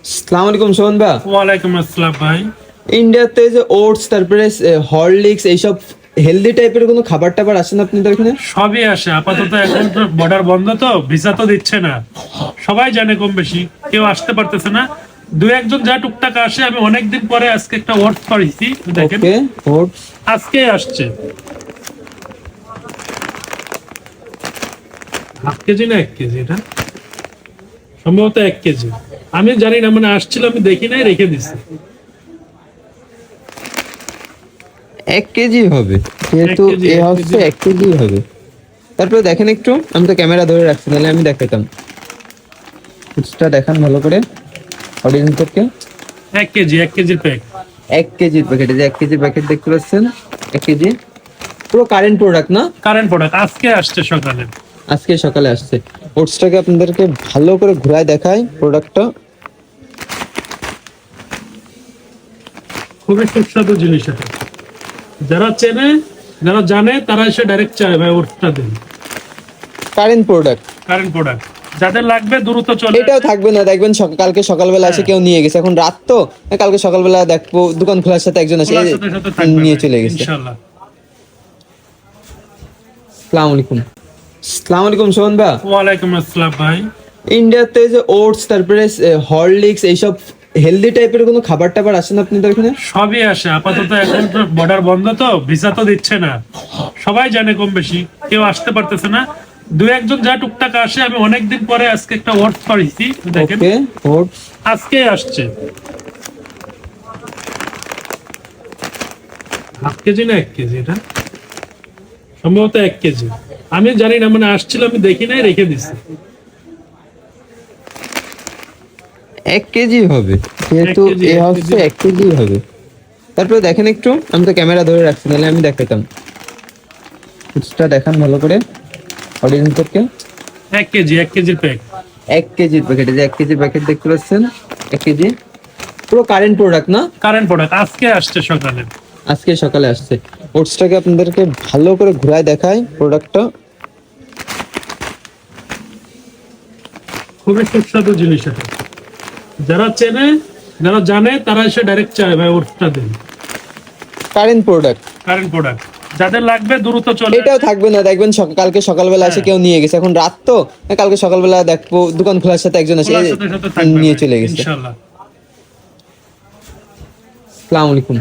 আসসালামু আলাইকুম সোহন ভাই। ওয়ালাইকুম আসসালাম ভাই। ইন্ডিয়াতে যে ওটস তারপরে হরলিক্স এইসব হেলদি টাইপের কোনো খাবার টাবার আছে না আপনাদের এখানে? সবই আসে আপাতত, এখন তো বর্ডার বন্ধ, তো ভিসা তো দিচ্ছে না। সবাই জানে কম বেশি, কেউ আসতে পারতেছে না। দু একজন যা টুকটাক আসে। আমি অনেকদিন পরে আজকে একটা ওটস পাইছি, দেখেন ওকে, ওটস আজকে আসছে। হাফ কেজি না 1 কেজি? এটা সম্ভবত 1 কেজি। আমি জানি না, মানে আসছিল, আমি দেখি নাই, রেখে দিছি। 1 কেজি হবে, যেহেতু 1 কেজি, এ 1 হচ্ছে কেজি। 1 কেজি হবে। তারপরে দেখেন একটু, আমি তো ক্যামেরা ধরে রাখছি, নাহলে আমি দেখাতাম। ওটসটা দেখান ভালো করে অডিয়েন্সদেরকে। 1 কেজি, 1 কেজির প্যাক। 1 কেজির প্যাকেট, যে 1 কেজির প্যাকেট দেখতে পাচ্ছেন, 1 কেজি পুরো কারেন্ট প্রোডাক্ট না? কারেন্ট প্রোডাক্ট, আজকে আসছে সকালে। আজকে সকালে আসছে। ওটসটাকে আপনাদেরকে ভালো করে ঘুরায় দেখাই প্রোডাক্টটা। খুবই সুস্বাদু জিনিস এটা। যারা চেনে, যারা জানে, তারা এসে ডাইরেক্ট চায় ভাই ওটসটা দিন। Current product. কারেন্ট প্রোডাক্ট, যাদের লাগবে দ্রুত চলে এটাও আসে। থাকবে না, দেখবেন কালকে সকালবেলা এসে হ্যাঁ। কেউ নিয়ে গেছে। এখন রাত তো, কালকে সকালবেলা দেখবো দোকান খোলার সাথে একজন এসে খোলার সাথে সাথে থাকবে নিয়ে ভাই, চলে গেছে। ইনশাআল্লাহ। আসসালামু আলাইকুম। আসসালামু আলাইকুম সোহন ভাই। ওয়ালাইকুম আসসালাম ভাই। ইন্ডিয়াতে যে ওটস তারপরে হরলিক্স এইসব হেলদি টাইপের কোনো খাবার টাবার আছে না আপনাদের এখানে? সবই আসে আপাতত, এখন তো বর্ডার বন্ধ, তো ভিসা তো দিচ্ছে না। সবাই জানে কম বেশি, কেউ আসতে পারতেছে না। দু একজন যা টুকটাক আসে। আমি অনেকদিন পরে আজকে একটা ওটস পাইছি, দেখেন ওকে, ওটস আজকে আসছে। হাফ কেজি না 1 কেজি? এটা সম্ভবত 1 কেজি। আমি জানি না, মানে আসছিল, আমি দেখি নাই, রেখে দিছি। 1 কেজি হবে, যেহেতু 1 কেজি, এ 1 হচ্ছে কেজি। 1 কেজি হবে। তারপরে দেখেন একটু, আমি তো ক্যামেরা ধরে রাখছি, নাহলে আমি দেখাতাম। ওটসটা দেখান ভালো করে অডিয়েন্সদেরকে। 1 কেজি, 1 কেজির প্যাক। 1 কেজির প্যাকেট, যে 1 কেজির প্যাকেট দেখতে পাচ্ছেন, 1 কেজি পুরো কারেন্ট প্রোডাক্ট না? কারেন্ট প্রোডাক্ট, আজকে আসছে সকালে। আজকে সকালে আসছে। ওটসটাকে আপনাদেরকে ভালো করে ঘুরায় দেখাই প্রোডাক্টটা। খুবই সুস্বাদু জিনিস এটা। যারা চেনে, যারা জানে, তারা এসে ডাইরেক্ট চায় ভাই ওটসটা দিন। Current product. কারেন্ট প্রোডাক্ট, যাদের লাগবে দ্রুত চলে এটাও আসে। থাকবে না, দেখবেন কালকে সকালবেলা এসে হ্যাঁ। কেউ নিয়ে গেছে। এখন রাত তো, কালকে সকালবেলা দেখবো দোকান খোলার সাথে একজন এসে খোলার সাথে সাথে থাকবে নিয়ে ভাই, চলে গেছে। ইনশাআল্লাহ। আসসালামু আলাইকুম।